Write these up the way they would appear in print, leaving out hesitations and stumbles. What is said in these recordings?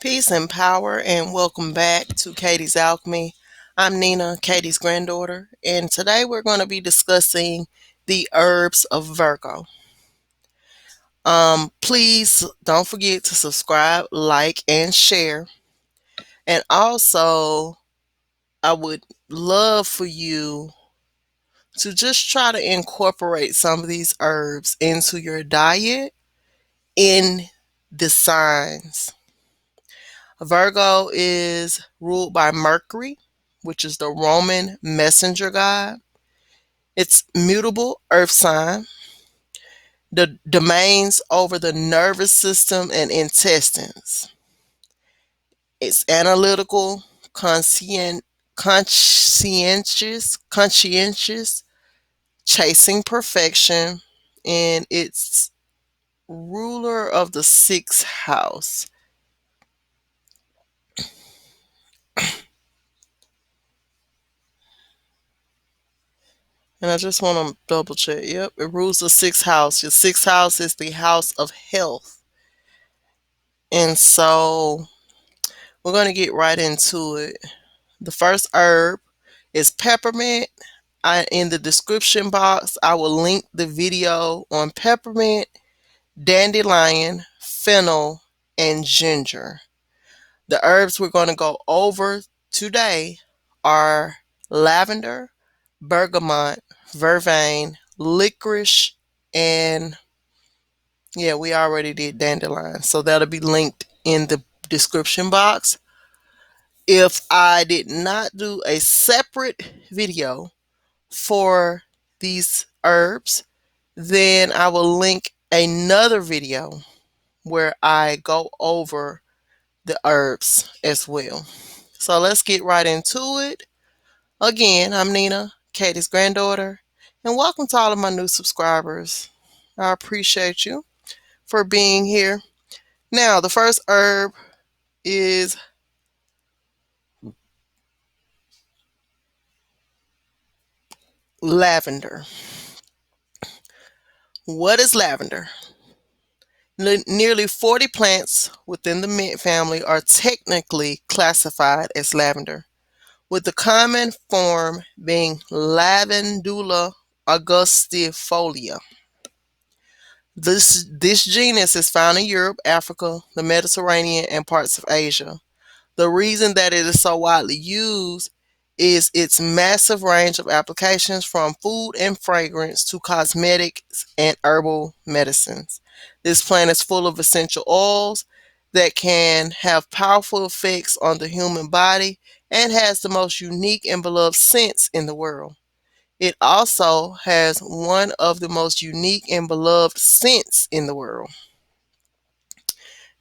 Peace and power, and welcome back to KTsAlchmy. I'm Nina, Katie's granddaughter, and today we're going to be discussing the herbs of Virgo. Please don't forget to subscribe, like, and share. And also, I would love for you to just try to incorporate some of these herbs into your diet in the signs. Virgo is ruled by Mercury, which is the Roman messenger god. It's mutable earth sign. The domains over the nervous system and intestines. It's analytical, conscientious, chasing perfection, and it's ruler of the sixth house. And I just want to double check. Yep, it rules the sixth house. Your sixth house is the house of health. And so we're going to get right into it. The first herb is peppermint. In the description box, I will link the video on peppermint, dandelion, fennel, and ginger. The herbs we're going to go over today are lavender, bergamot, vervain, licorice, and yeah, we already did dandelion. So that'll be linked in the description box. If I did not do a separate video for these herbs, then I will link another video where I go over the herbs as well. So let's get right into it. Again, I'm Nina, Katie's granddaughter, and welcome to all of my new subscribers. I appreciate you for being here. Now, the first herb is lavender. What is lavender? Nearly 40 plants within the mint family are technically classified as lavender, with the common form being Lavandula augustifolia. This genus is found in Europe, Africa, the Mediterranean, and parts of Asia. The reason that it is so widely used is its massive range of applications from food and fragrance to cosmetics and herbal medicines. This plant is full of essential oils that can have powerful effects on the human body and has the most unique and beloved scents in the world. It also has one of the most unique and beloved scents in the world.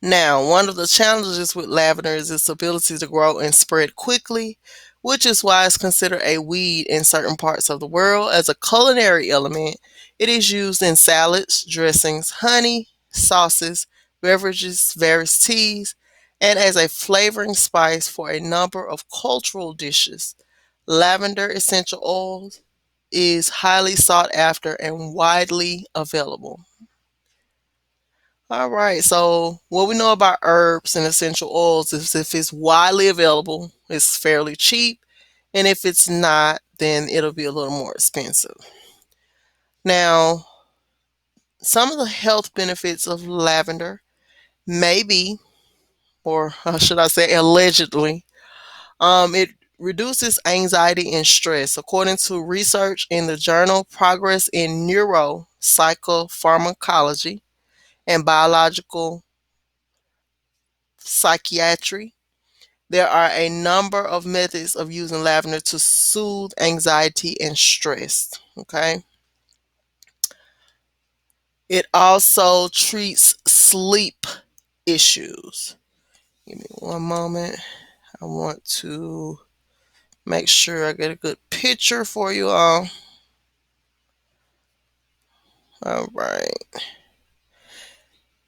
Now, one of the challenges with lavender is its ability to grow and spread quickly, which is why it's considered a weed in certain parts of the world. As a culinary element, it is used in salads, dressings, honey, sauces, beverages, various teas, and as a flavoring spice for a number of cultural dishes. Lavender essential oils is highly sought after and widely available. All right, so what we know about herbs and essential oils is if it's widely available, it's fairly cheap, and if it's not, then it'll be a little more expensive. Now, some of the health benefits of lavender may be, or should I say allegedly, it reduces anxiety and stress. According to research in the journal Progress in Neuropsychopharmacology and Biological Psychiatry, there are a number of methods of using lavender to soothe anxiety and stress. Okay. It also treats sleep issues. Give me one moment. I want to make sure I get a good picture for you all. All right.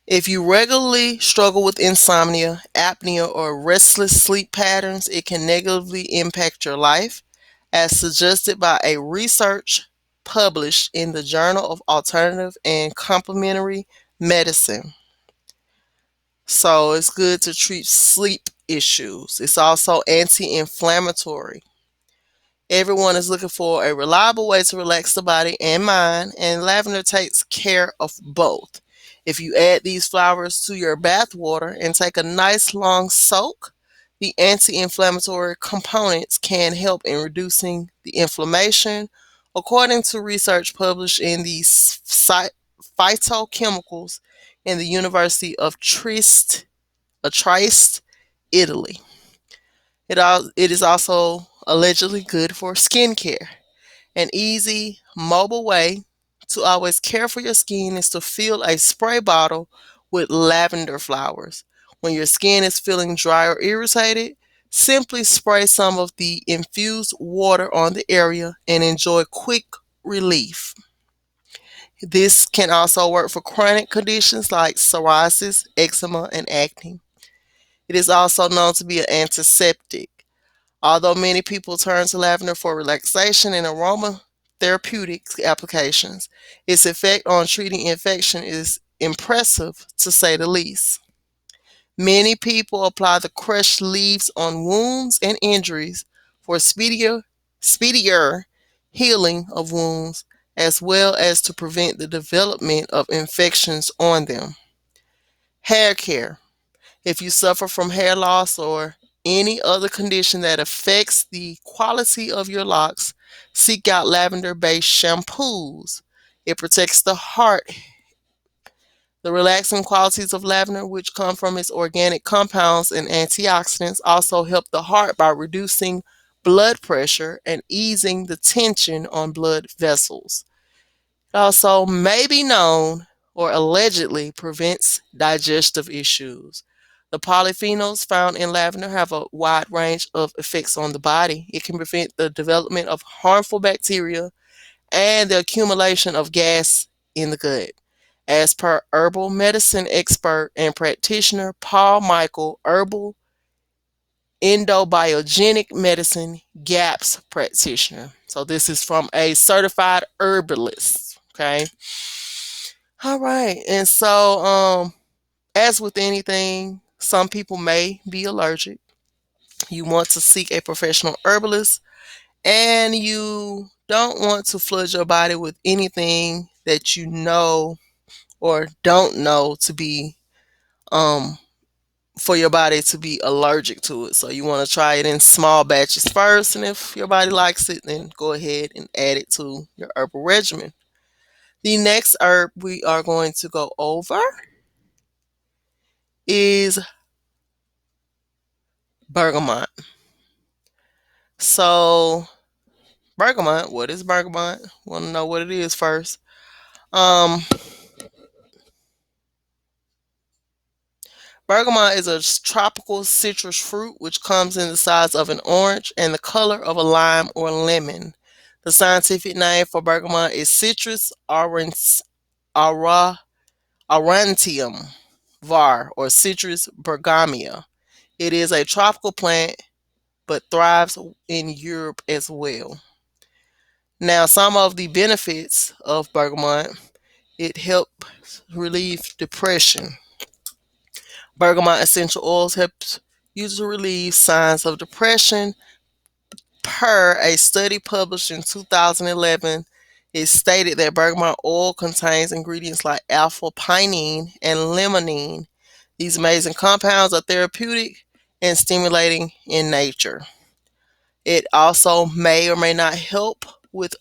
If you regularly struggle with insomnia, apnea, or restless sleep patterns, it can negatively impact your life, as suggested by a research published in the Journal of Alternative and Complementary Medicine. So it's good to treat sleep issues. It's also anti-inflammatory. Everyone is looking for a reliable way to relax the body and mind, and lavender takes care of both. If you add these flowers to your bath water and take a nice long soak, the anti inflammatory components can help in reducing the inflammation, according to research published in the Phytochemicals in the University of Trieste, Italy. It is also allegedly good for skincare. An easy, mobile way to always care for your skin is to fill a spray bottle with lavender flowers. When your skin is feeling dry or irritated, simply spray some of the infused water on the area and enjoy quick relief. This can also work for chronic conditions like psoriasis, eczema, and acne. It is also known to be an antiseptic. Although many people turn to lavender for relaxation and aroma therapeutic applications, its effect on treating infection is impressive to say the least. Many people apply the crushed leaves on wounds and injuries for speedier healing of wounds, as well as to prevent the development of infections on them. Hair care. If you suffer from hair loss or any other condition that affects the quality of your locks, seek out lavender based shampoos. It protects the heart. The relaxing qualities of lavender, which come from its organic compounds and antioxidants, also help the heart by reducing blood pressure and easing the tension on blood vessels. It also may be known or allegedly prevents digestive issues. The polyphenols found in lavender have a wide range of effects on the body. It can prevent the development of harmful bacteria and the accumulation of gas in the gut. As per herbal medicine expert and practitioner Paul Michael, herbal endobiogenic medicine GAPS practitioner. So this is from a certified herbalist. Okay. All right. And so as with anything, some people may be allergic. You want to seek a professional herbalist, and you don't want to flood your body with anything that you know or don't know to be um for your body to be allergic to it. So you want to try it in small batches first, and if your body likes it, then go ahead and add it to your herbal regimen. The next herb we are going to go over is bergamot. So, bergamot, what is bergamot? Want to know what it is first. Um, Bergamot is a tropical citrus fruit which comes in the size of an orange and the color of a lime or lemon. The scientific name for bergamot is Citrus aurantium var or Citrus bergamia. It is a tropical plant but thrives in Europe as well. Now, some of the benefits of bergamot: it helps relieve depression. Bergamot essential oils helps you to relieve signs of depression. Per a study published in 2011, it stated that bergamot oil contains ingredients like alpha-pinene and limonene. These amazing compounds are therapeutic and stimulating in nature. It also may or may not help with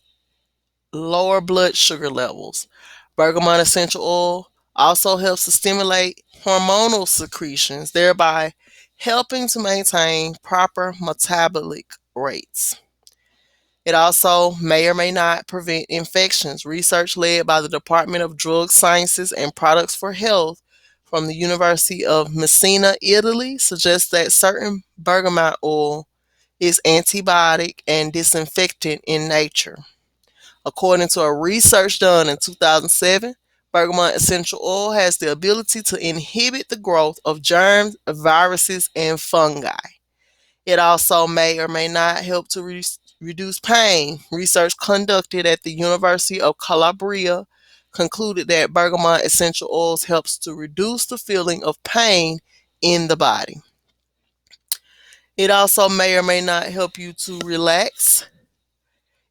lower blood sugar levels. Bergamot essential oil also helps to stimulate hormonal secretions, thereby helping to maintain proper metabolic rates. It also may or may not prevent infections. Research led by the Department of Drug Sciences and Products for Health from the University of Messina, Italy, suggests that certain bergamot oil is antibiotic and disinfectant in nature. According to a research done in 2007, bergamot essential oil has the ability to inhibit the growth of germs, viruses, and fungi. It also may or may not help to reduce pain. Research conducted at the University of Calabria concluded that bergamot essential oils helps to reduce the feeling of pain in the body. It also may or may not help you to relax.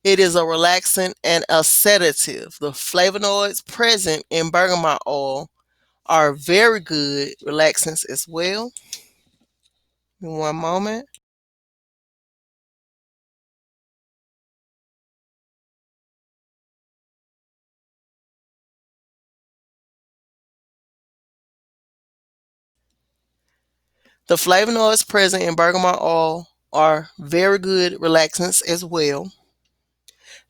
It is a relaxant and a sedative. The flavonoids present in bergamot oil are very good relaxants as well. In one moment. The flavonoids present in bergamot oil are very good relaxants as well.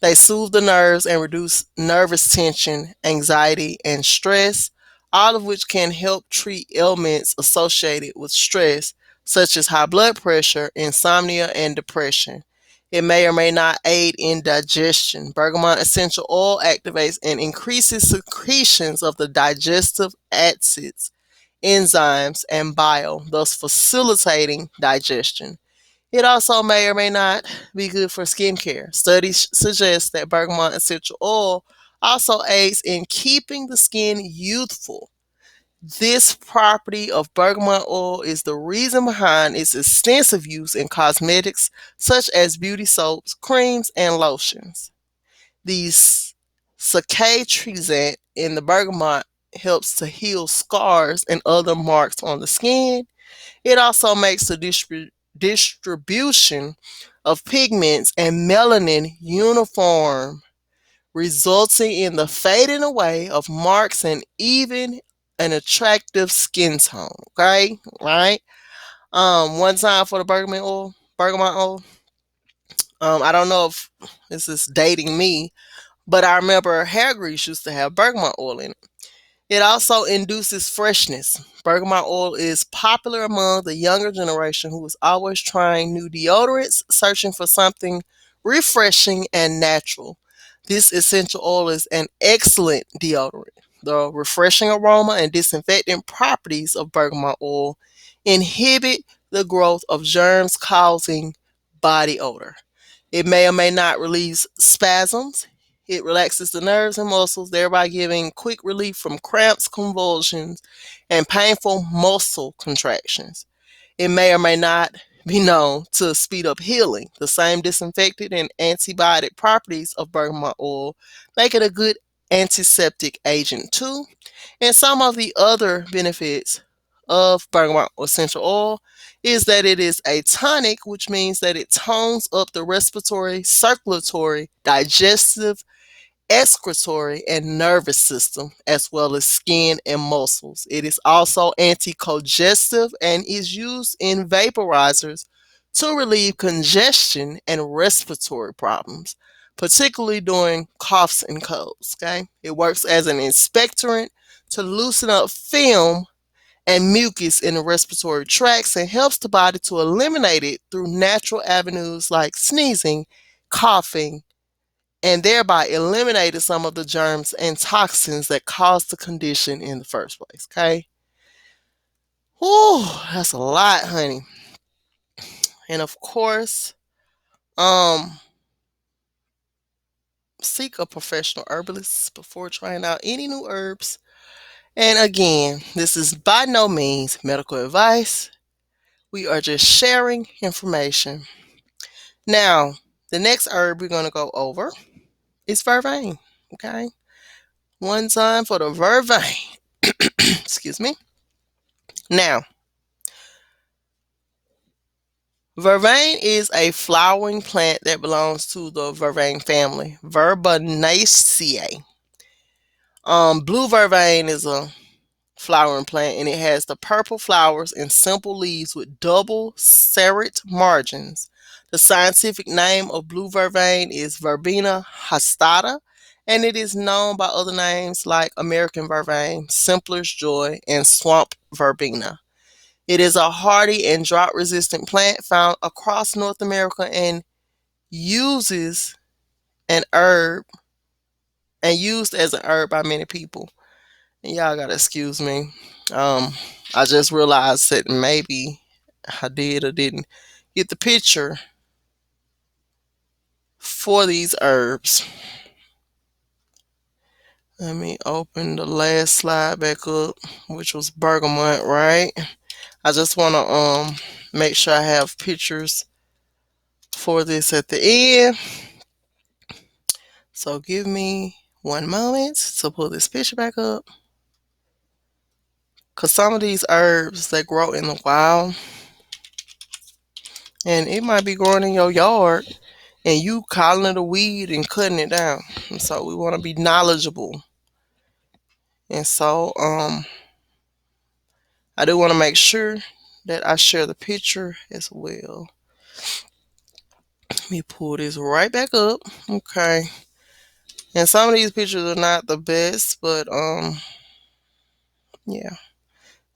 They soothe the nerves and reduce nervous tension, anxiety, and stress, all of which can help treat ailments associated with stress, such as high blood pressure, insomnia, and depression. It may or may not aid in digestion. Bergamot essential oil activates and increases secretions of the digestive acids, enzymes, and bile, thus facilitating digestion. It also may or may not be good for skincare. Studies suggest that bergamot essential oil also aids in keeping the skin youthful. This property of bergamot oil is the reason behind its extensive use in cosmetics such as beauty soaps, creams, and lotions. The cicatrizant in the bergamot helps to heal scars and other marks on the skin. It also makes the distribution of pigments and melanin uniform, resulting in the fading away of marks and even an attractive skin tone. Okay, right? One time for the bergamot oil. I don't know if this is dating me, but I remember hair grease used to have bergamot oil in it. It also induces freshness. Bergamot oil is popular among the younger generation who is always trying new deodorants, searching for something refreshing and natural. This essential oil is an excellent deodorant. The refreshing aroma and disinfectant properties of bergamot oil inhibit the growth of germs causing body odor. It may or may not relieve spasms. It relaxes the nerves and muscles, thereby giving quick relief from cramps, convulsions, and painful muscle contractions. It may or may not be known to speed up healing. The same disinfectant and antibiotic properties of bergamot oil make it a good antiseptic agent too. And some of the other benefits of bergamot essential oil is that it is a tonic, which means that it tones up the respiratory, circulatory, digestive, excretory, and nervous system, as well as skin and muscles. It is also anti-congestive and is used in vaporizers to relieve congestion and respiratory problems, particularly during coughs and colds. Okay, it works as an expectorant to loosen up film and mucus in the respiratory tracts and helps the body to eliminate it through natural avenues like sneezing, coughing, and thereby eliminating some of the germs and toxins that cause the condition in the first place. Okay. Whew, that's a lot, honey. And of course, um, seek a professional herbalist before trying out any new herbs. And again, this is by no means medical advice. We are just sharing information. Now, the next herb we're going to go over is Vervain. Okay. One time for the Vervain. Excuse me. Now, Vervain is a flowering plant that belongs to the Vervain family, Verbanaceae. Blue Vervain is a flowering plant and it has the purple flowers and simple leaves with double serrate margins. The scientific name of blue vervain is Verbena hastata, and it is known by other names like American vervain, Simpler's joy, and swamp verbena. It is a hardy and drought resistant plant found across North America and uses an herb and used as an herb by many people. And y'all gotta excuse me. Um, I just realized that maybe I did or didn't get the picture for these herbs. Let me open the last slide back up, which was bergamot, right? I just want to make sure I have pictures for this at the end. So give me one moment to pull this picture back up. Because some of these herbs, they grow in the wild. And it might be growing in your yard. And you calling it a weed and cutting it down. And so we want to be knowledgeable. And so I do want to make sure that I share the picture as well. Let me pull this right back up. Okay. And some of these pictures are not the best, but yeah,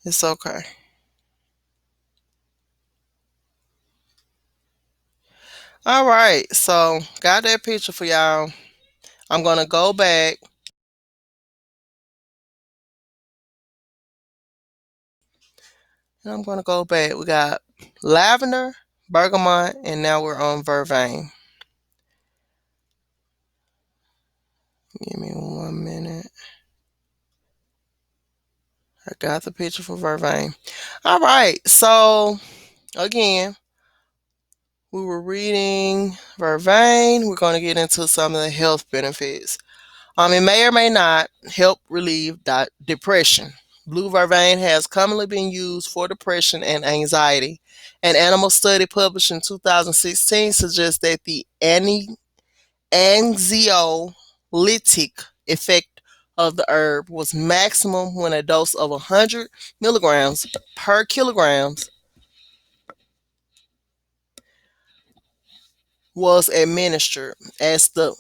it's okay. All right, so got that picture for y'all. I'm gonna go back. And I'm gonna go back. We got lavender, bergamot, and now we're on vervain. Give me 1 minute. I got the picture for vervain. All right, so again, we were reading vervain. We're gonna get into some of the health benefits. It may or may not help relieve depression. Blue vervain has commonly been used for depression and anxiety. An animal study published in 2016 suggests that the anxiolytic effect of the herb was maximum when a dose of 100 milligrams per kilogram was administered. As the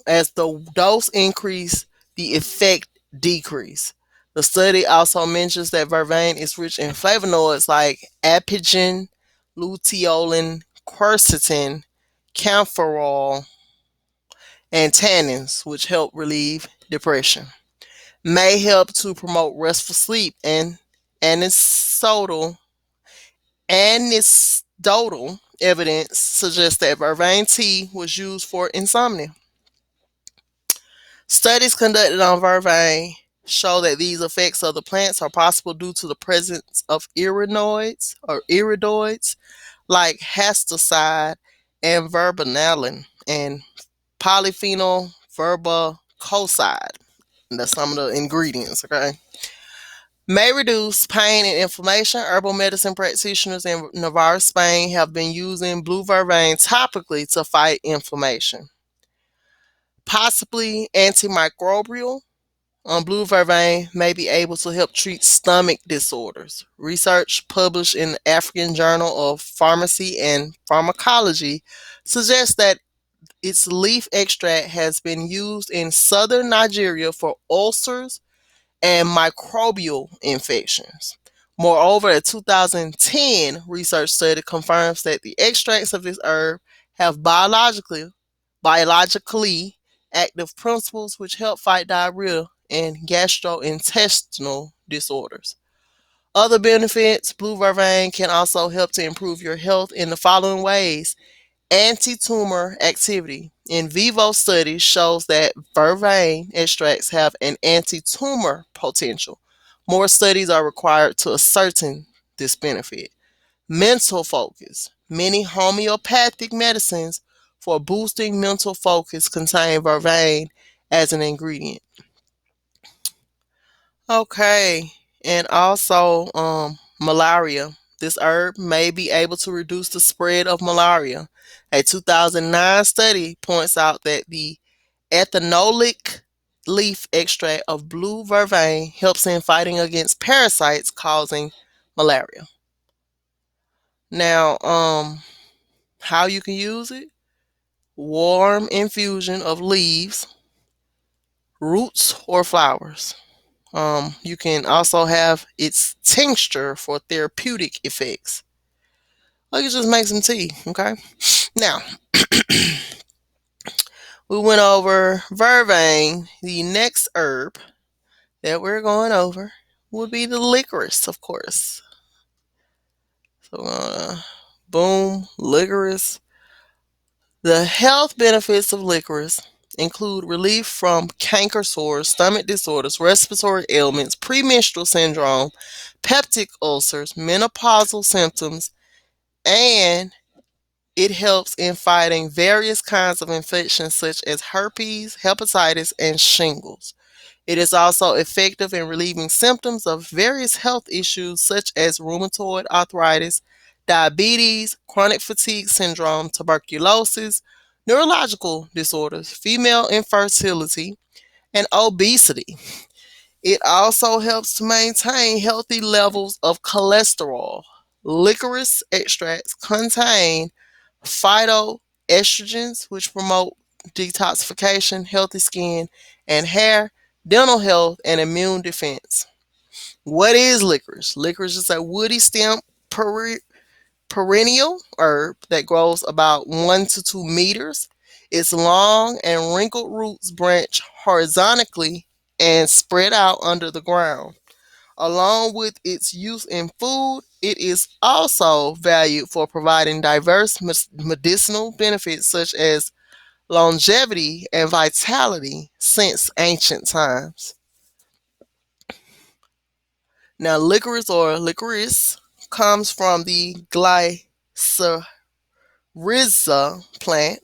dose increased, the effect decreased. The study also mentions that vervain is rich in flavonoids like apigenin, luteolin, quercetin, camphorol, and tannins, which help relieve depression. May help to promote restful sleep, and anecdotal evidence suggests that vervain tea was used for insomnia. Studies conducted on vervain show that these effects of the plants are possible due to the presence of iridoids like histamine and verbenalin and polyphenol verbacoside. That's some of the ingredients, okay? May reduce pain and inflammation. Herbal medicine practitioners in Navarre, Spain have been using blue vervain topically to fight inflammation. Possibly antimicrobial. Blue vervain may be able to help treat stomach disorders. Research published in the African Journal of Pharmacy and Pharmacology suggests that its leaf extract has been used in southern Nigeria for ulcers and microbial infections. Moreover, a 2010 research study confirms that the extracts of this herb have biologically active principles which help fight diarrhea and gastrointestinal disorders. Other benefits: blue vervain can also help to improve your health in the following ways. Anti-tumor activity. In vivo studies shows that vervain extracts have an anti-tumor potential. More studies are required to ascertain this benefit. Mental focus. Many homeopathic medicines for boosting mental focus contain vervain as an ingredient. Okay, and also malaria. This herb may be able to reduce the spread of malaria. A 2009 study points out that the ethanolic leaf extract of blue vervain helps in fighting against parasites causing malaria. Now, how you can use it? Warm infusion of leaves, roots, or flowers. You can also have its tincture for therapeutic effects. Or you just make some tea, okay? Now, we went over vervain. The next herb that we're going over would be the licorice, of course. So, boom, licorice. The health benefits of licorice. include relief from canker sores, stomach disorders, respiratory ailments, premenstrual syndrome, peptic ulcers, menopausal symptoms, and it helps in fighting various kinds of infections such as herpes, hepatitis, and shingles. It is also effective in relieving symptoms of various health issues such as rheumatoid arthritis, diabetes, chronic fatigue syndrome, tuberculosis, neurological disorders, female infertility, and obesity. It also helps to maintain healthy levels of cholesterol. Licorice extracts contain phytoestrogens, which promote detoxification, healthy skin and hair, dental health, and immune defense. What is licorice? Licorice is a woody stem perennial herb that grows about 1 to 2 meters. Its long and wrinkled roots branch horizontally and spread out under the ground. Along with its use in food, it is also valued for providing diverse medicinal benefits such as longevity and vitality since ancient times. Now, licorice or licorice comes from the Glycyrrhiza plant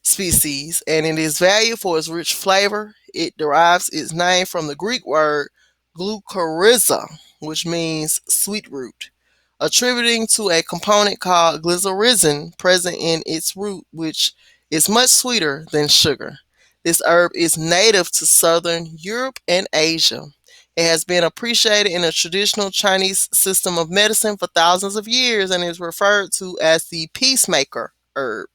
species, and it is valued for its rich flavor. It derives its name from the Greek word glucoriza, which means sweet root, attributing to a component called glycyrrhizin present in its root, which is much sweeter than sugar. This herb is native to southern Europe and Asia. It has been appreciated in the traditional Chinese system of medicine for thousands of years and is referred to as the peacemaker herb.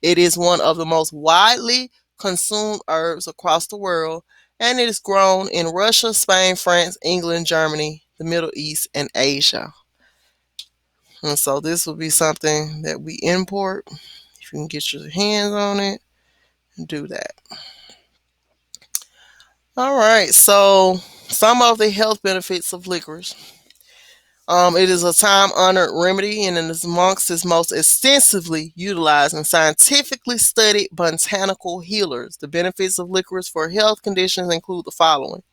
It is one of the most widely consumed herbs across the world, and it is grown in Russia, Spain, France, England, Germany, the Middle East, and Asia. And so this will be something that we import. If you can get your hands on it, do that. All right, so some of the health benefits of licorice. It is a time honored remedy and it is amongst its most extensively utilized and scientifically studied botanical healers. The benefits of licorice for health conditions include the following: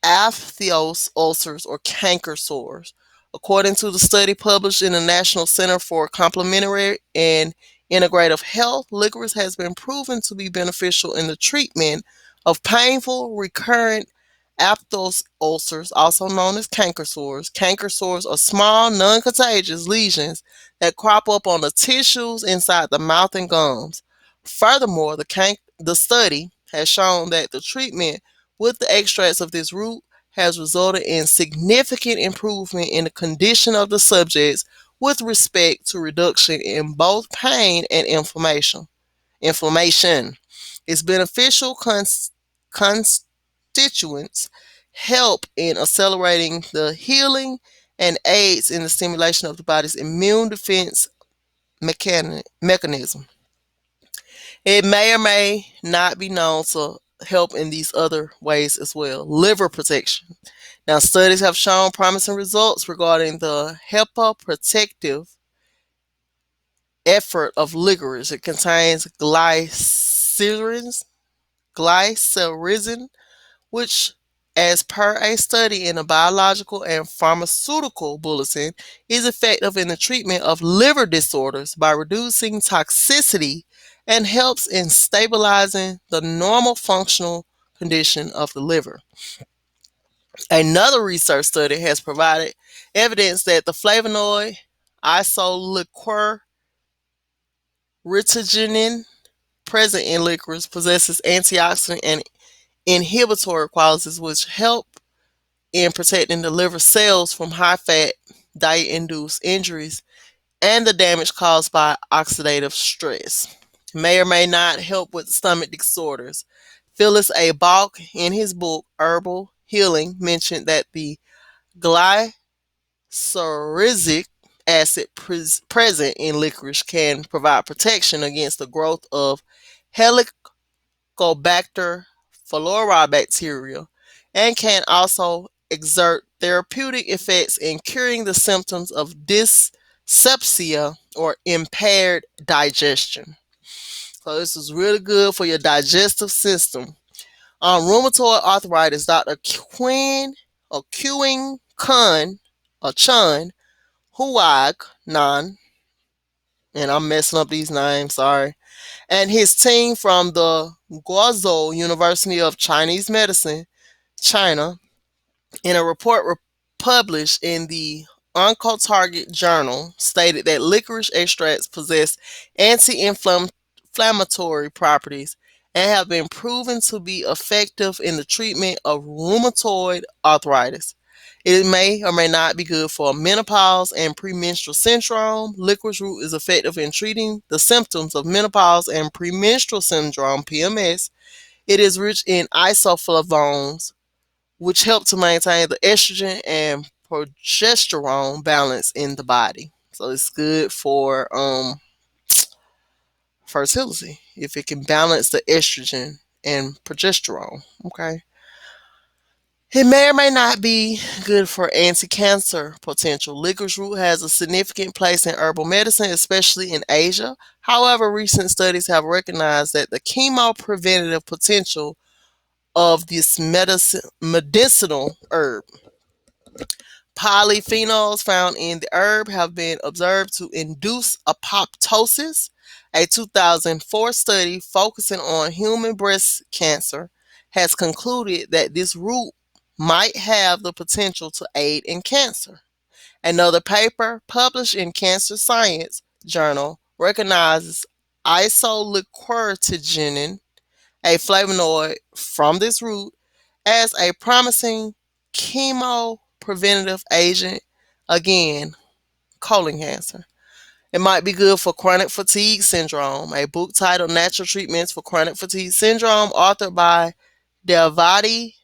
aphthous ulcers or canker sores. According to the study published in the National Center for Complementary and Integrative Health, licorice has been proven to be beneficial in the treatment of painful recurrent aphthous ulcers, also known as canker sores. Canker sores are small, non-contagious lesions that crop up on the tissues inside the mouth and gums. Furthermore, the study has shown that the treatment with the extracts of this root has resulted in significant improvement in the condition of the subjects with respect to reduction in both pain and inflammation. Its beneficial constituents help in accelerating the healing and aids in the stimulation of the body's immune defense mechanism. It may or may not be known to help in these other ways as well. Liver protection. Now, studies have shown promising results regarding the hepaprotective effort of licorice. It contains glycyrrhizin, which, as per a study in the Biological and Pharmaceutical Bulletin, is effective in the treatment of liver disorders by reducing toxicity and helps in stabilizing the normal functional condition of the liver. Another research study has provided evidence that the flavonoid isolicoricogen present in licorice possesses antioxidant and inhibitory qualities which help in protecting the liver cells from high fat, diet induced injuries, and the damage caused by oxidative stress. May or may not help with stomach disorders. Phyllis A. Balk, in his book Herbal Healing, mentioned that the glyceric acid present in licorice can provide protection against the growth of Helicobacter pylori bacteria and can also exert therapeutic effects in curing the symptoms of dyspepsia or impaired digestion. So this is really good for your digestive system. Rheumatoid arthritis, Dr. Quinn or Quing Kun or Chun Huag Nan, and I'm messing up these names, sorry, and his team from the Guangzhou University of Chinese Medicine, China, in a report published in the Oncotarget Journal, stated that licorice extracts possess anti-inflammatory properties and have been proven to be effective in the treatment of rheumatoid arthritis. It may or may not be good for menopause and premenstrual syndrome. Licorice root is effective in treating the symptoms of menopause and premenstrual syndrome (PMS). It is rich in isoflavones, which help to maintain the estrogen and progesterone balance in the body. So it's good for fertility if it can balance the estrogen and progesterone. Okay. It may or may not be good for anti-cancer potential. Licorice root has a significant place in herbal medicine, especially in Asia. However, recent studies have recognized that the chemo-preventative potential of this medicinal herb. Polyphenols found in the herb have been observed to induce apoptosis. A 2004 study focusing on human breast cancer has concluded that this root might have the potential to aid in cancer. Another paper published in Cancer Science journal recognizes isolicoritiginin, a flavonoid from this root, as a promising chemo preventative agent, again, colon cancer. It might be good for chronic fatigue syndrome. A book titled Natural Treatments for Chronic Fatigue Syndrome, authored by Devati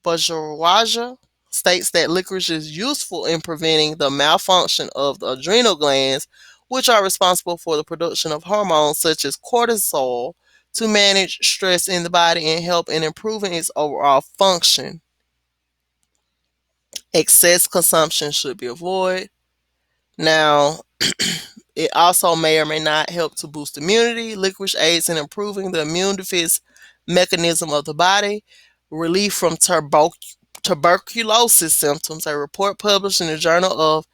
Bajraja, states that licorice is useful in preventing the malfunction of the adrenal glands, which are responsible for the production of hormones such as cortisol, to manage stress in the body and help in improving its overall function. Excess consumption should be avoided. Now, it also may or may not help to boost immunity. Licorice aids in improving the immune defense mechanism of the body. Relief from tuberculosis symptoms. A report published in the Journal of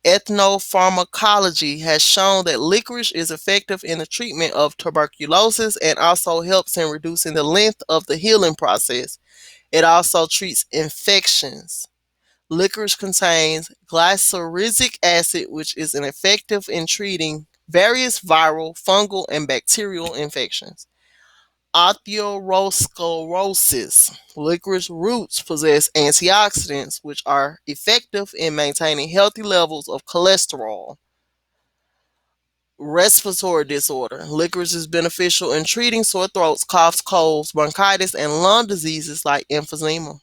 Ethnopharmacology has shown that licorice is effective in the treatment of tuberculosis and also helps in reducing the length of the healing process. It also treats infections. Licorice contains glyceric acid, which is effective in treating various viral, fungal, and bacterial infections. Atherosclerosis. Licorice roots possess antioxidants, which are effective in maintaining healthy levels of cholesterol. Respiratory disorder. Licorice is beneficial in treating sore throats, coughs, colds, bronchitis, and lung diseases like emphysema.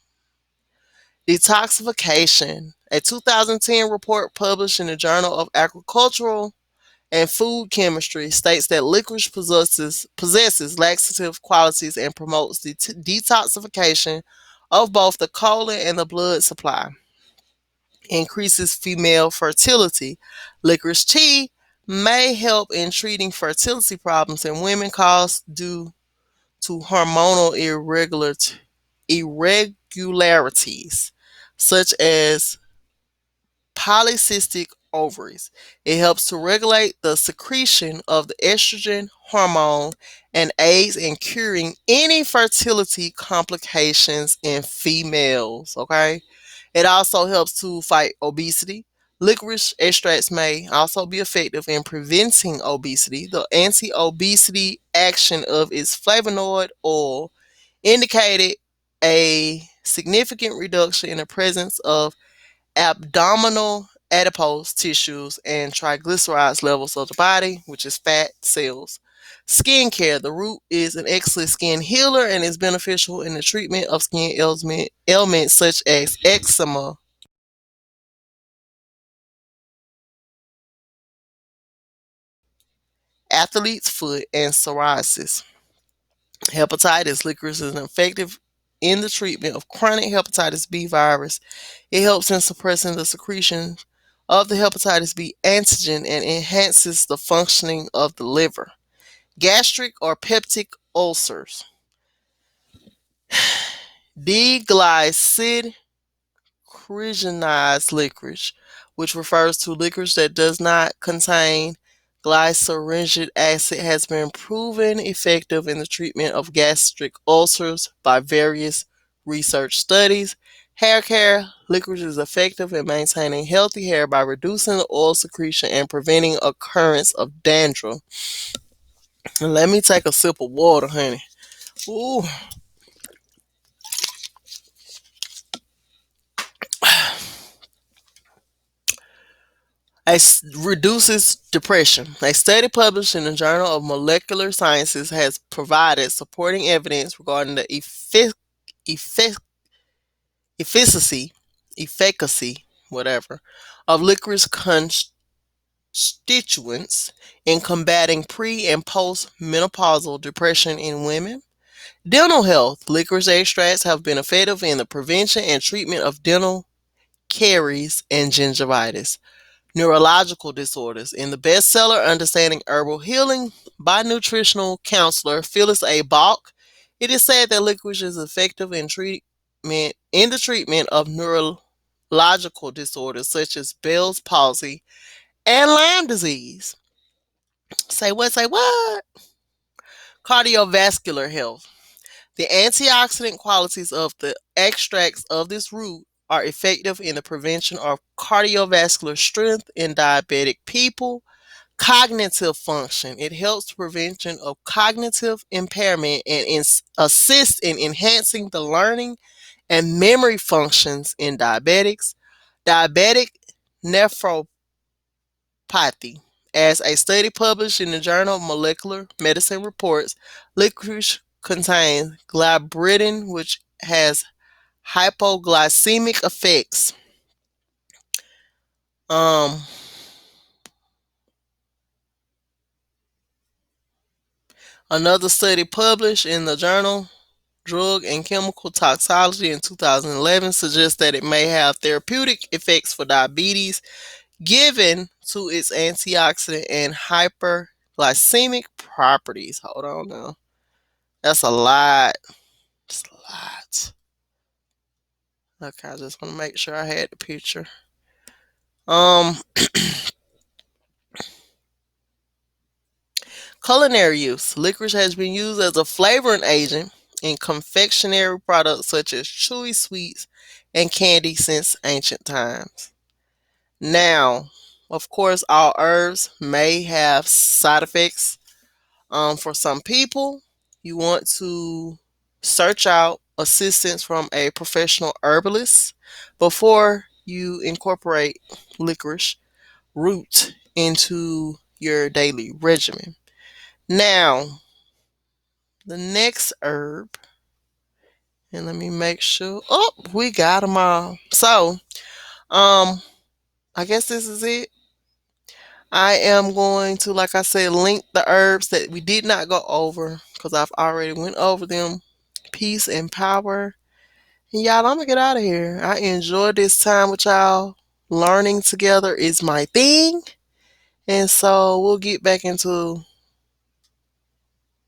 Detoxification. A 2010 report published in the Journal of Agricultural and Food Chemistry states that licorice possesses laxative qualities and promotes the detoxification of both the colon and the blood supply. Increases female fertility. Licorice tea may help in treating fertility problems in women caused due to hormonal irregularities, such as polycystic ovaries. It helps to regulate the secretion of the estrogen hormone and aids in curing any fertility complications in females. Okay. It also helps to fight obesity. Licorice extracts may also be effective in preventing obesity. The anti obesity action of its flavonoid oil indicated a significant reduction in the presence of abdominal adipose tissues and triglycerides levels of the body, which is fat cells. Skincare. The root is an excellent skin healer and is beneficial in the treatment of skin ailments such as eczema, athlete's foot, and psoriasis. Hepatitis. Licorice is effective in the treatment of chronic hepatitis B virus. It helps in suppressing the secretion of the hepatitis B antigen and enhances the functioning of the liver. Gastric or peptic ulcers. Deglycyrrhinized licorice, which refers to licorice that does not contain glycyrrhinic acid, has been proven effective in the treatment of gastric ulcers by various research studies. Hair care. Licorice is effective in maintaining healthy hair by reducing the oil secretion and preventing occurrence of dandruff. And let me take a sip of water, honey. Ooh. Reduces depression. A study published in the Journal of Molecular Sciences has provided supporting evidence regarding the effic- efficacy, whatever, of licorice constituents in combating pre and post menopausal depression in women. Dental health. Licorice extracts have been effective in the prevention and treatment of dental caries and gingivitis. Neurological disorders. In the bestseller Understanding Herbal Healing by nutritional counselor Phyllis A. Balk, it is said that licorice is effective in the treatment of neurological disorders such as Bell's palsy and Lyme disease. Say what? Say what? Cardiovascular health. The antioxidant qualities of the extracts of this root are effective in the prevention of cardiovascular strength in diabetic people. Cognitive function. It helps the prevention of cognitive impairment and assists in enhancing the learning and memory functions in diabetics. Diabetic nephropathy. As a study published in the Journal of Molecular Medicine reports, licorice contains glabridin, which has hypoglycemic effects. Another study published in the journal Drug and Chemical Toxicology in 2011 suggests that it may have therapeutic effects for diabetes given to its antioxidant and hyperglycemic properties. Hold on now. That's a lot. That's a lot. Okay, I just want to make sure I had the picture. Culinary use. Licorice has been used as a flavoring agent in confectionery products such as chewy sweets and candy since ancient times. Now, of course, all herbs may have side effects. For some people, you want to search out assistance from a professional herbalist before you incorporate licorice root into your daily regimen. Now, the next herb, and let me make sure. Oh, we got them all. So, I guess this is it. I am going to, like I said, link the herbs that we did not go over because I've already went over them. Peace and power. And y'all, I'm gonna get out of here. I enjoyed this time with y'all. Learning together is my thing. And so we'll get back into